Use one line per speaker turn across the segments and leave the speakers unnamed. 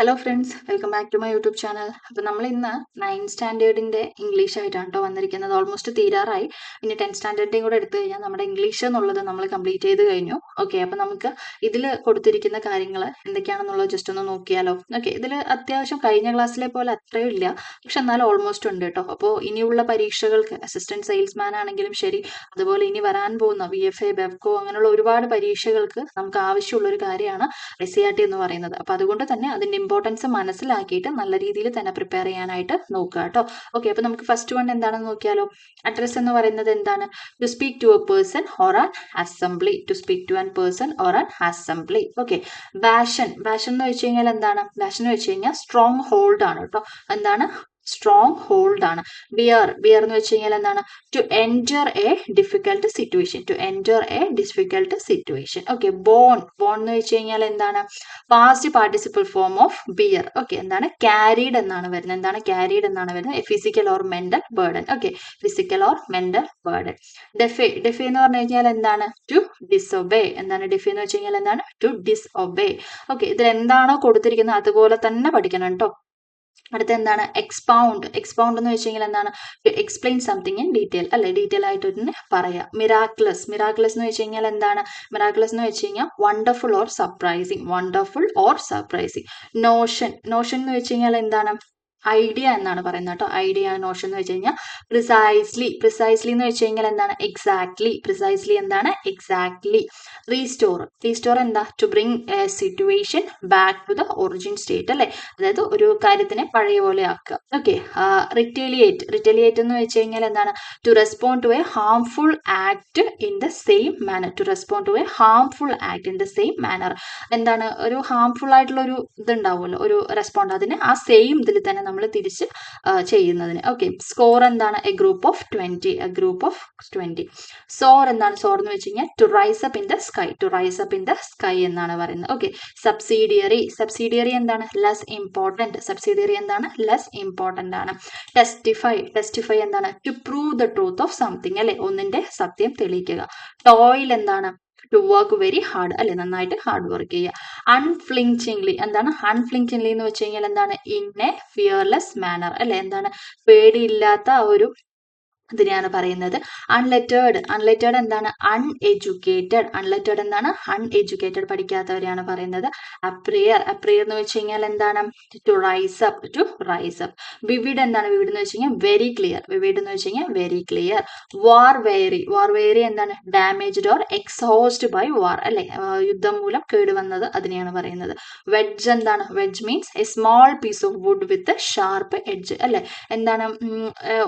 Hello friends, welcome back to my YouTube channel. അപ്പോൾ നമ്മൾ ഇന്ന് 9th സ്റ്റാൻഡേർഡിൻ്റെ ഇംഗ്ലീഷ് ആയിട്ടാണ് കേട്ടോ വന്നിരിക്കുന്നത്. ഓൾമോസ്റ്റ് തീരാറായി. ഇനി 10th സ്റ്റാൻഡേർഡിൻ്റെയും കൂടെ എടുത്തു കഴിഞ്ഞാൽ നമ്മുടെ ഇംഗ്ലീഷ് എന്നുള്ളത് നമ്മൾ കംപ്ലീറ്റ് ചെയ്ത് കഴിഞ്ഞു. ഓക്കെ, അപ്പോൾ നമുക്ക് ഇതിൽ കൊടുത്തിരിക്കുന്ന കാര്യങ്ങൾ എന്തൊക്കെയാണെന്നുള്ളത് ജസ്റ്റ് ഒന്ന് നോക്കിയാലോ. ഓക്കെ, ഇതിൽ അത്യാവശ്യം കഴിഞ്ഞ ക്ലാസ്സിലെ പോലെ അത്രയും ഇല്ല, പക്ഷെ എന്നാലും ഓൾമോസ്റ്റ് ഉണ്ട് കേട്ടോ. അപ്പോൾ ഇനിയുള്ള പരീക്ഷകൾക്ക് അസിസ്റ്റന്റ് സെയിൽസ്മാൻ ആണെങ്കിലും ശരി, അതുപോലെ ഇനി വരാൻ പോകുന്ന VFA, ബെവ്കോ അങ്ങനെയുള്ള ഒരുപാട് പരീക്ഷകൾക്ക് നമുക്ക് ആവശ്യമുള്ള ഒരു കാര്യമാണ് SCERT എന്ന് പറയുന്നത്. അപ്പോൾ അതുകൊണ്ട് തന്നെ അതിൻ്റെ ഇമ്പോർട്ടൻസ് മനസ്സിലാക്കിയിട്ട് നല്ല രീതിയിൽ തന്നെ പ്രിപ്പയർ ചെയ്യാനായിട്ട് നോക്കുക കേട്ടോ. ഓക്കെ, അപ്പോൾ നമുക്ക് ഫസ്റ്റ് വൺ എന്താണെന്ന് നോക്കിയാലോ. അഡ്രസ് എന്ന് പറയുന്നത് എന്താണ്? To speak to a person or an assembly. To speak to an person or an assembly. Okay, ബാഷൻ എന്ന് വെച്ച് കഴിഞ്ഞാൽ എന്താണ്? ബാഷൻ എന്ന് വെച്ച് കഴിഞ്ഞാൽ സ്ട്രോങ് ഹോൾഡ് ആണ് കേട്ടോ. എന്താണ്? സ്ട്രോങ് ഹോൾഡ് ആണ്. ബിയർ എന്ന് വെച്ച് കഴിഞ്ഞാൽ എന്താണ്? To enter a difficult situation. To enter a difficult situation. Okay, borne എന്ന് വെച്ച് കഴിഞ്ഞാൽ എന്താണ്? Past participle form of bear. Okay, എന്താണ്? ക്യാരീഡ് എന്നാണ് വരുന്നത്. എന്താണ്? ക്യാരീഡ് എന്നാണ് വരുന്നത്. Physical or mental burden. Okay, physical or mental burden. Defy എന്ന് പറഞ്ഞു കഴിഞ്ഞാൽ എന്താണ്? To disobey. എന്താണ് ഡെഫി എന്ന് വെച്ച് കഴിഞ്ഞാൽ എന്താണ്? To disobey. ഓക്കെ, ഇതിൽ എന്താണോ കൊടുത്തിരിക്കുന്നത് അതുപോലെ തന്നെ പഠിക്കണം കേട്ടോ. അടുത്ത എന്താണ്? എക്സ്പൗണ്ട് എന്ന് വെച്ച് കഴിഞ്ഞാൽ എന്താണ്? To explain something in detail. അല്ലെ, ഡീറ്റെയിൽ ആയിട്ട് തന്നെ പറയാം. മിറാക്ലസ് എന്ന് വെച്ച് കഴിഞ്ഞാൽ എന്താണ്? മിറാക്ലസ് എന്ന് വെച്ച് കഴിഞ്ഞാൽ വണ്ടർഫുൾ ഓർ സർപ്രൈസിങ്. നോഷൻ എന്ന് വെച്ച് കഴിഞ്ഞാൽ എന്താണ്? ഐഡിയ എന്നാണ് പറയുന്നത് കേട്ടോ. ഐഡിയ നോഷൻ എന്ന് വെച്ച് കഴിഞ്ഞാൽ പ്രിസൈസ്ലി എന്ന് വെച്ച് കഴിഞ്ഞാൽ എന്താണ്? പ്രിസൈസ്ലി എന്താണ്? എക്സാക്ട്ലി. റീസ്റ്റോർ എന്താ? To bring a situation back to the origin state. അല്ലെ, അതായത് ഒരു കാര്യത്തിനെ പഴയ പോലെ ആക്കുക. ഓക്കെ, റിറ്റലിയേറ്റ് എന്ന് വെച്ച് കഴിഞ്ഞാൽ എന്താണ്? To respond to a harmful act in the same manner. എന്താണ്? ഒരു ഹാംഫുൾ ആയിട്ടുള്ള ഒരു ഇതുണ്ടാവുമല്ലോ, ഒരു റെസ്പോണ്ട്, അതിന് ആ സെയിം ഇതിൽ തന്നെ നമ്മൾ തിരിച്ച് ചെയ്യുന്നതിന്. ഓക്കെ, സ്കോർ എന്താണ്? A group of 20. സോർ എന്താണ്? സോർ എന്ന് വെച്ച് കഴിഞ്ഞാൽ to rise up in the sky എന്നാണ് പറയുന്നത്. ഓക്കെ, സബ്സിഡിയറി എന്താണ്? ലെസ് ഇമ്പോർട്ടന്റ് ആണ്. ടെസ്റ്റിഫൈ എന്താണ്? To prove the truth of something. അല്ലെ, ഒന്നിന്റെ സത്യം തെളിയിക്കുക. ടോയിൽ എന്താണ്? To work very hard. അല്ലെ, നന്നായിട്ട് ഹാർഡ് വർക്ക് ചെയ്യുക. അൺഫ്ലിഞ്ചിങ്ലി എന്താണ്? അൺഫ്ലിഞ്ചിങ്ലി എന്ന് വെച്ച് കഴിഞ്ഞാൽ എന്താണ്? In a fearless manner. അല്ലെ, എന്താണ്? പേടിയില്ലാത്ത ഒരു ഇതിനെയാണ് പറയുന്നത്. അൺലെറ്റേർഡ് എന്താണ്? അൺഎഡ്യൂക്കേറ്റഡ് എന്താണ്? അൺഎഡ്യൂക്കേറ്റഡ്, പഠിക്കാത്തവരെയാണ് പറയുന്നത്. അപ്രിയർ എന്ന് വെച്ച് കഴിഞ്ഞാൽ എന്താണ്? To rise up. വിവിഡ് എന്താണ്? വിവിഡ് എന്ന് വെച്ച് കഴിഞ്ഞാൽ വെരി ക്ലിയർ. വാർ വെയറി എന്താണ്? Damaged or exhaust by war. അല്ലെ, യുദ്ധം മൂലം കേടുവന്നത്, അതിനെയാണ് പറയുന്നത്. വെഡ്ജ് എന്താണ്? Wedge means a small piece of wood with sharp edge. അല്ലെ, എന്താണ്?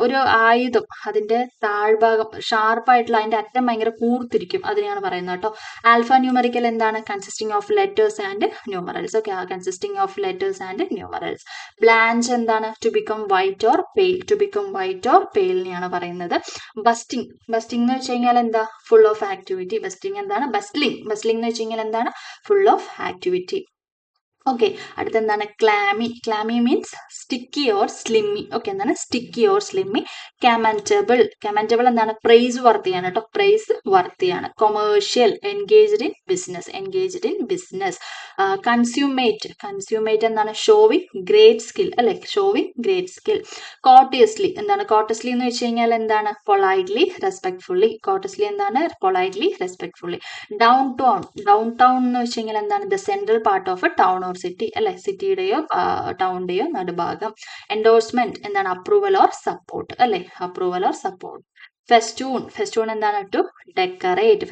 ഒരു ആയുധം, അതിന്റെ താഴ്ഭാഗം ഷാർപ്പായിട്ടുള്ള, അതിന്റെ അറ്റം ഭയങ്കര കൂർത്തിരിക്കും, അതിനെയാണ് പറയുന്നത് കേട്ടോ. ആൽഫ ന്യൂമറിക്കൽ എന്താണ്? Consisting of letters and numerals. Okay, consisting of letters and numerals. Blanch എന്താണ്? ടു ബിക്കം വൈറ്റ് ഓർ പെയിലിനെയാണ് പറയുന്നത്. ബസ്റ്റിംഗ് എന്ന് വെച്ച് കഴിഞ്ഞാൽ എന്താ? Full of activity. ബസ്റ്റിംഗ് എന്താണ്? ബസ്ലിംഗ് എന്ന് വെച്ച് കഴിഞ്ഞാൽ എന്താണ്? Full of activity. ഓക്കെ, അടുത്തെന്താണ്? Clammy means sticky or slimy. Okay, എന്താണ്? Sticky or slimy. കമന്റബിൾ എന്താണ്? പ്രൈസ് വർത്തിയാണ് കേട്ടോ. പ്രൈസ് വർത്തിയാണ്. Commercial, engaged in business. Consummate എന്താണ്? Showing great skill. അല്ലെ, കോർട്ടിയസ്ലി എന്താണ്? കോർട്ടസ്ലി എന്ന് വെച്ച് കഴിഞ്ഞാൽ എന്താണ്? Politely respectfully. ഡൗൺ ടൗൺ എന്ന് വെച്ച് കഴിഞ്ഞാൽ എന്താണ്? The central part of a town or city. അല്ലെ, സിറ്റിയുടെയോ ടൗണിന്റെയോ നടുഭാഗം. എൻഡോഴ്സ്മെന്റ് എന്താണ്? Approval or support. അല്ലെ, ഫെസ്റ്റൂൺ എന്താണ്? To decorate.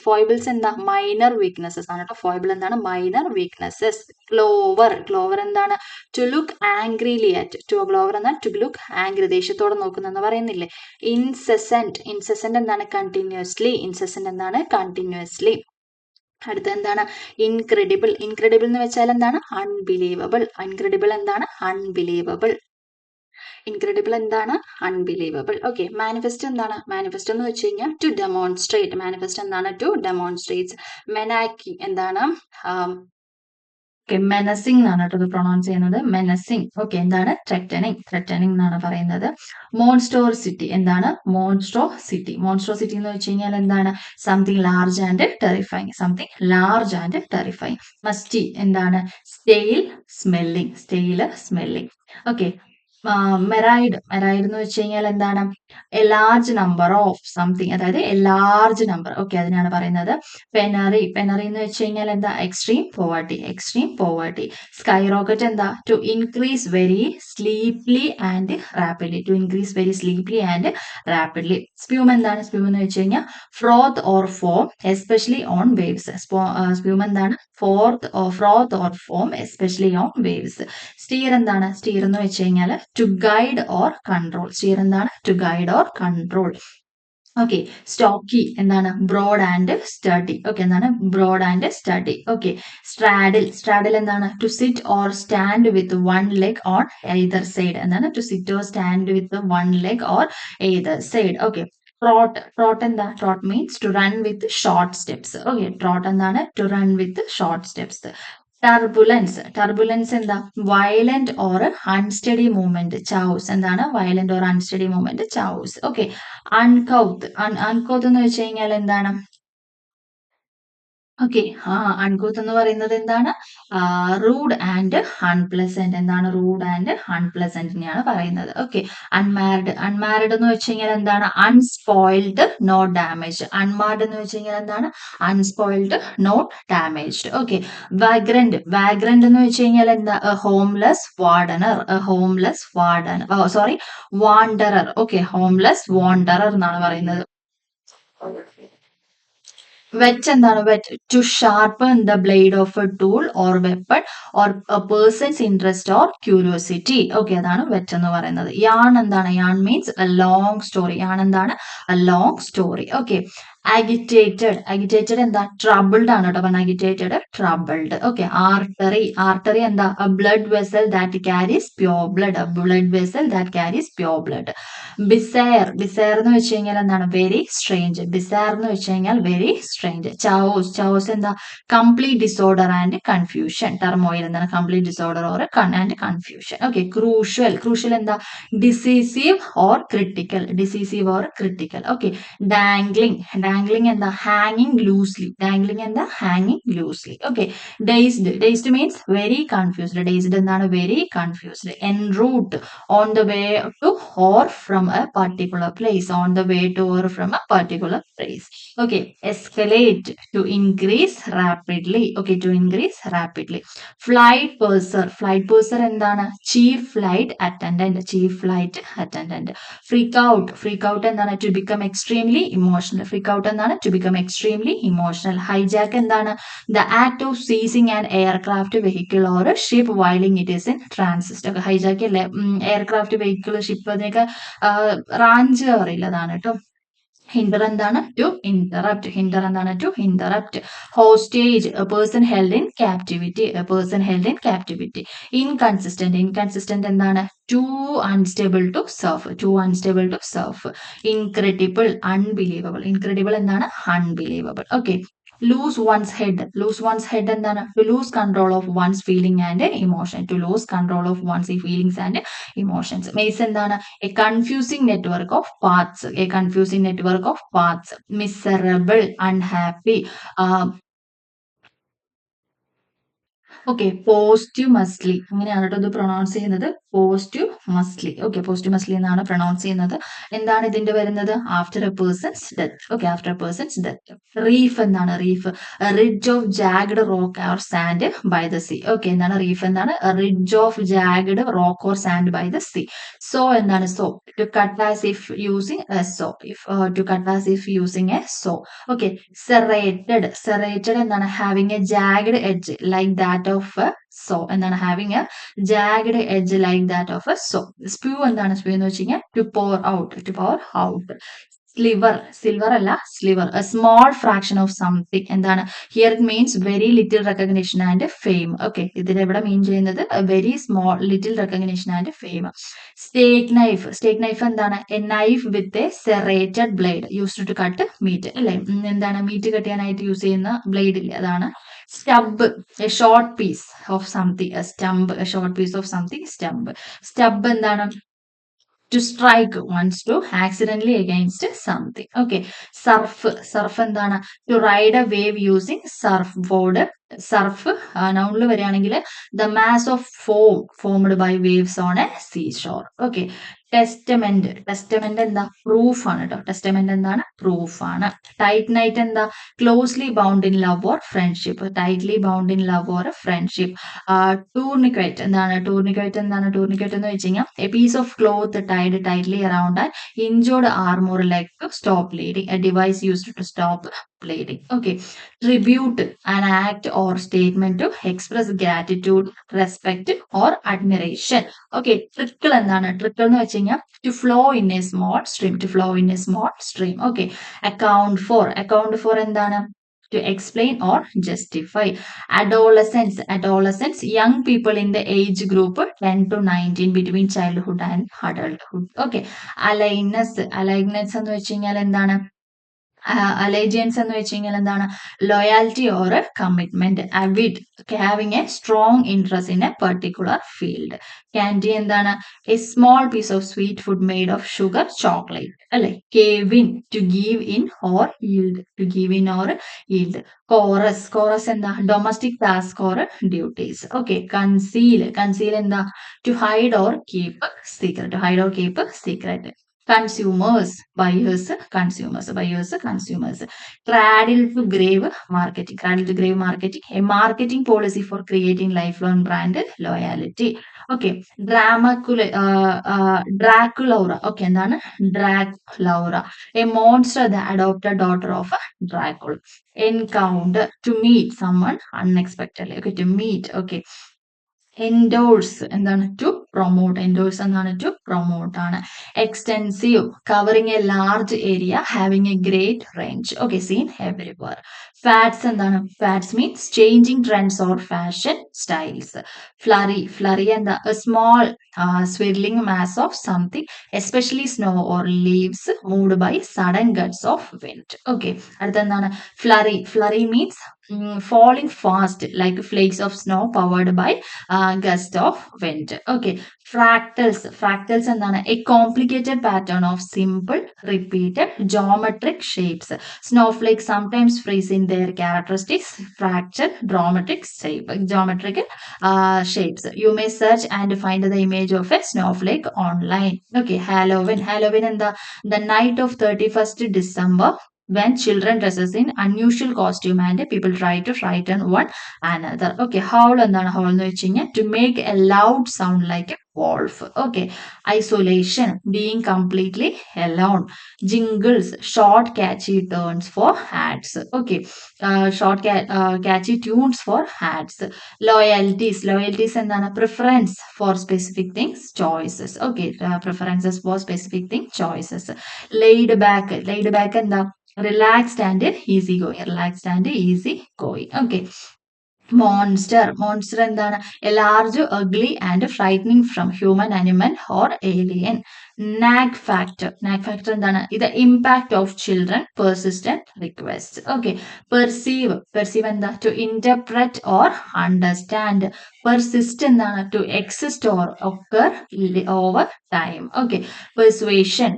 ഫോയിബിൾസ് എന്താ? മൈനർ വീക്ക്നെസ്സസ് ആണ് കേട്ടോ. ഫോയിബിൾ എന്താണ്? Minor weaknesses. ഗ്ലോവർ എന്താണ്? ടു ലുക്ക് ആംഗ്രിലി ഗ്ലോവർ എന്നാൽ ടു ലുക്ക് ആംഗ്രി, ദേഷ്യത്തോടെ നോക്കുന്നെന്ന് പറയുന്നില്ലേ. ഇൻസെസന്റ് എന്താണ്? കണ്ടിന്യൂസ്ലി. അടുത്ത എന്താണ്? ഇൻക്രെഡിബിൾ എന്ന് വെച്ചാൽ എന്താണ്? അൺബിലീവബിൾ. ഇൻക്രെഡിബിൾ എന്താണ്? അൺബിലീവബിൾ. ഓക്കെ, മാനിഫെസ്റ്റ് എന്താണ്? മാനിഫെസ്റ്റ് എന്ന് വെച്ച് കഴിഞ്ഞാൽ ടു ഡെമോൺസ്ട്രേറ്റ്. മെനാക്കി എന്താണ്? ഓക്കെ, മെനസിംഗ് എന്നാണ് കേട്ടോ ഇത് പ്രൊണൗൺസ് ചെയ്യുന്നത്. മെനസിംഗ്. ഓക്കെ, എന്താണ്? ത്രെറ്റനിങ് എന്നാണ് പറയുന്നത്. മോൺസ്ട്രോസിറ്റി എന്താണ്? മോൺസ്ട്രോസിറ്റി. മോൺസ്ട്രോസിറ്റി എന്ന് വെച്ച് കഴിഞ്ഞാൽ എന്താണ്? Something large and terrifying. Something large and terrifying. Musty എന്താണ്? Stale smelling. ഓക്കെ, മെറൈഡ് എന്ന് വെച്ച് കഴിഞ്ഞാൽ എന്താണ്? A large number of something, അതായത് എ ലാർജ് നമ്പർ. ഓക്കെ, അതിനാണ് പറയുന്നത്. പെനറി എന്ന് വെച്ച് കഴിഞ്ഞാൽ എന്താ? Extreme poverty. സ്കൈ റോക്കറ്റ് എന്താ? To increase very steeply and rapidly. Spume എന്താണ്? സ്പ്യൂം എന്ന് വെച്ച് കഴിഞ്ഞാൽ froth or foam especially on waves. Spume എന്താണ്? Froth or foam especially on waves. Steer എന്താണ്? സ്റ്റിയർ എന്ന് വെച്ച് കഴിഞ്ഞാൽ to guide or control. Steer എന്താണ്? To guide or control. Okay, stocky എന്താണ്? Broad and sturdy. ഓക്കെ, എന്താണ്? Broad and sturdy. Okay, straddle എന്താണ്? To sit or stand with one leg on either side. എന്താണ്? To sit or stand with one leg or either side. Okay, trot എന്താ? Trot means to run with short steps. Okay, trot എന്താണ്? To run with short steps. Turbulence എന്താ? Violent or unsteady movement. Chaos എന്താണ്? Violent or unsteady movement. Chaos. Okay, uncouth എന്ന് വെച്ച് കഴിഞ്ഞാൽ എന്താണ്? Okay, uncouth എന്ന് പറയുന്നത് എന്താണ്? Rude and unpleasant. എന്താണ്? റൂഡ് ആൻഡ് അൺപ്ലസന്റിനെയാണ് പറയുന്നത്. ഓക്കെ, അൺമാരിഡ് എന്ന് വെച്ച് കഴിഞ്ഞാൽ എന്താണ്? Unspoiled not damage. അൺമാർഡ് എന്ന് വെച്ച് കഴിഞ്ഞാൽ എന്താണ്? Unspoiled not damaged. Okay, vagrant എന്ന് വെച്ച് കഴിഞ്ഞാൽ എന്താ? Homeless wanderer. Okay, homeless wanderer എന്നാണ് പറയുന്നത്. വെറ്റ് എന്താണ്? Whet to sharpen the blade of a tool or weapon or a person's interest or curiosity. Okay, അതാണ് വെറ്റ് എന്ന് പറയുന്നത്. യാൺ എന്താണ്? Yarn means a long story. Yarn എന്താണ്? A long story. Okay, agitated എന്താ? Troubled ആണ് കേട്ടോ. Agitated, troubled. Okay, artery എന്താ? A blood vessel that carries pure blood. Bizarre എന്ന് വെച്ച് കഴിഞ്ഞാൽ എന്താണ്? Very strange. ചാവോസ് എന്താ? Complete disorder and confusion. Turmoil എന്താണ്? Complete disorder or and confusion. Okay, crucial എന്താ? Decisive or critical. Okay, dangling എന്താ? ഹാങ്ങിങ് loosely. Okay, dazed means very confused. Dazed എന്താണ്? Very confused. En route on the way to or from a particular place. Okay, escalate to increase rapidly. Okay, to increase rapidly. Flight purser എന്താണ്? chief flight attendant. Freak out എന്താണ്? to become extremely emotional. Hijack എന്താണ്? the act of seizing an aircraft vehicle or a ship while it is in transit. Okay, hijack അല്ലേ? Aircraft vehicle, ship, അതിനൊക്കെ റാഞ്ച് അറിയില്ലതാണ് കേട്ടോ. Hinder എന്താണ്? To interrupt. Hostage a person held in captivity. Inconsistent എന്താണ്? To unstable to surf. Incredible എന്താണ്? Unbelievable. Okay, lose one's head എന്താണ്? to lose control of one's feelings and emotions. Maze എന്താണ്? a confusing network of paths. Miserable, unhappy. Okay, posthumously അങ്ങനെയാണ് കേട്ടോ ഇത് pronounce ചെയ്യുന്നത്. പോസ്റ്റ്യൂമസ്ലി. Okay, പോസ്റ്റ്യൂമസ്ലി എന്നാണ് pronounce ചെയ്യുന്നത്. എന്താണ് ഇതിന്റെ വരുന്നത്? After a person's death. Reef എന്താണ്? Ridge of jagged rock or sand by the sea. Okay, എന്താണ്? റീഫ് എന്താണ്? Ridge of jagged rock or sand by the sea. Saw എന്താണ്? Saw to cut as if using a saw. Okay, serrated എന്താണ്? Having a jagged edge like that of a saw. എന്താണ്? Having a jagged edge like that of a saw. Spew എന്താണ്? Spew എന്ന് വെച്ച് കഴിഞ്ഞാൽ to pore out. Silver അല്ല, sliver. A small fraction of something. എന്താണ്? Here it means very little recognition and fame. Okay, ഇതിന് ഇവിടെ mean ചെയ്യുന്നത് very small little recognition and fame. Steak knife എന്താണ്? A knife with a serrated blade used to cut meat. അല്ലെ, എന്താണ്? Meat cut ചെയ്യാനായിട്ട് use ചെയ്യുന്ന blade ഇല്ലേ, അതാണ് stub, a short piece of something. Stump, a short piece of something. Stump. Stub എന്താണ്? To strike once to accidentally against something. Okay. Surf എന്താണ്? To ride a wave using surf board. Surf നൗണിൽ വരികയാണെങ്കിൽ the mass of foamed by waves on a sea shore. Okay. Testament എന്താ? Proof ആണ് കേട്ടോ. Testament എന്താണ്? Proof ആണ്. Tight knit എന്താ? Closely bound in love or friendship. Tightly bound in love or friendship. Tourniquet എന്താണ്? Tourniquet എന്ന് വെച്ച് കഴിഞ്ഞാൽ a piece of cloth tied tightly around an injured arm or leg to stop bleeding. A device used to stop bleeding. Okay. Tribute, an act or statement to express gratitude, respect or admiration. Okay. Trickle എന്താണ്? Trickle എന്ന് വെച്ച് കഴിഞ്ഞാൽ to flow in a small stream. To flow in a small stream. Okay. Account for എന്താണ്? To explain or justify. Adolescence, young people in the age group 10 to 19, between childhood and adulthood. Okay. Aligness എന്ന് വെച്ച് കഴിഞ്ഞാൽ എന്താണ്? അലൈജിയൻസ് എന്ന് വെച്ച് കഴിഞ്ഞാൽ എന്താണ്? Loyalty or commitment. Avid, having a strong interest in a particular field. Candy എന്താണ്? A small piece of sweet food made of sugar, chocolate. അല്ലെ? Cave in, to give in or yield. To give in or yield. Chores എന്താ? Domestic task or duties. Okay. Conceal എന്താ? To hide or keep secret. Consumers, buyers, consumers. Cradle to grave marketing. A marketing policy for creating lifelong brand loyalty. Okay. Draculaura. Okay. എന്താണ്? Draculaura. A monster, the adopted daughter of Dracula. Encounter, to meet someone unexpectedly. Okay. To meet. Okay. Endorse എന്താണ്? To promote. Endorse എന്താണ്? To promote ആണ്. Extensive, covering a large area, having a great range. Okay. Seen everywhere. Fads എന്താണ്? Fads means changing trends or fashion styles. Flurry എന്താ? A small swirling mass of something, especially snow or leaves moved by sudden gusts of wind. Okay. അടുത്തെന്താണ്? Flurry means falling fast like flakes of snow powered by gust of wind. Okay. Fractals എന്താണ്? A complicated pattern of simple repeated geometric shapes. Snowflakes sometimes freeze in their characteristics fractured geometric shapes. You may search and find the image of a snowflake online. Okay. Halloween എന്താ? The night of 31st December, when children dresses in unusual costume and people try to frighten one another. Okay. Howl എന്താണ്? Howl എന്ന് വെച്ച് കഴിഞ്ഞാൽ to make a loud sound like a wolf. Okay. Isolation, being completely alone. Jingles, short catchy turns for ads. Okay. Catchy tunes for ads. Loyalties എന്താണ്? Preference for specific things, choices. Okay. Preferences for specific things, choices. Laid back എന്താ? Relaxed and easy going. Okay. Monster എന്താണ്? A large, ugly and frightening from human, animal or alien. Nag factor എന്താണ്? ഇത് impact of children, persistent requests. Okay. Perceive എന്താ? To interpret or understand. Persist എന്താണ്? To exist or occur over time. Okay. Persuasion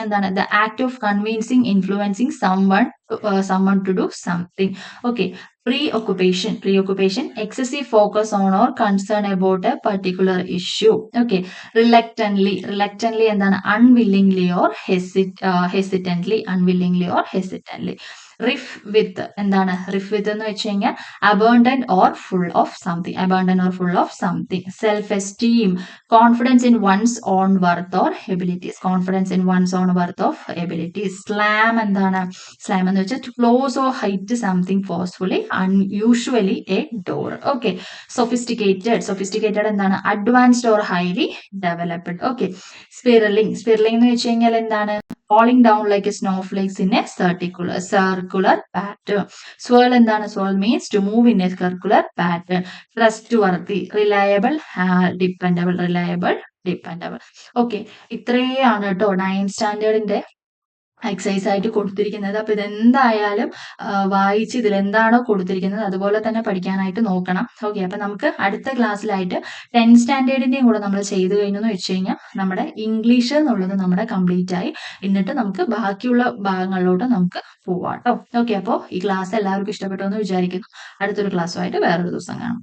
എന്താണ്? The act of convincing, influencing someone to do something. Okay. Preoccupation, excessive focus on or concern about a particular issue. Okay. Reluctantly എന്താണ്? Unwillingly or hesitantly. Riff with എന്താണ്? Riff with എന്ന് വെച്ച് കഴിഞ്ഞാൽ abundant or full of something. Self-esteem, confidence in one's own worth or abilities. Slam എന്താണ്? Slam എന്ന് വെച്ചാൽ to close or hit something forcefully, unusually a door. Okay. Sophisticated എന്താണ്? Advanced or highly developed. Okay. Spiraling എന്ന് വെച്ച് കഴിഞ്ഞാൽ എന്താണ്? Falling down like a snowflakes in a circular pattern. Swirl എന്താണ്? Swirl means to move in a circular pattern. Trustworthy, reliable, dependable. Okay. ഇത്രയാണ് കേട്ടോ 9th സ്റ്റാൻഡേർഡിന്റെ exercise ആയിട്ട് കൊടുത്തിരിക്കുന്നത്. അപ്പോൾ ഇതെന്തായാലും വായിച്ച് ഇതിലെന്താണോ കൊടുത്തിരിക്കുന്നത് അതുപോലെ തന്നെ പഠിക്കാനായിട്ട് നോക്കണം. ഓക്കെ. അപ്പോൾ നമുക്ക് അടുത്ത ക്ലാസ്സിലായിട്ട് 10th സ്റ്റാൻഡേർഡിൻ്റെയും കൂടെ നമ്മൾ ചെയ്ത് കഴിഞ്ഞെന്ന് വെച്ച് കഴിഞ്ഞാൽ നമ്മുടെ ഇംഗ്ലീഷ് എന്നുള്ളത് നമ്മുടെ കംപ്ലീറ്റ് ആയി. എന്നിട്ട് നമുക്ക് ബാക്കിയുള്ള ഭാഗങ്ങളിലോട്ട് നമുക്ക് പോവാം ട്ടോ. ഓക്കെ. അപ്പോൾ ഈ ക്ലാസ് എല്ലാവർക്കും ഇഷ്ടപ്പെട്ടു എന്ന് വിചാരിക്കുന്നു. അടുത്തൊരു ക്ലാസ്സുമായിട്ട് വേറൊരു ദിവസം കാണാം.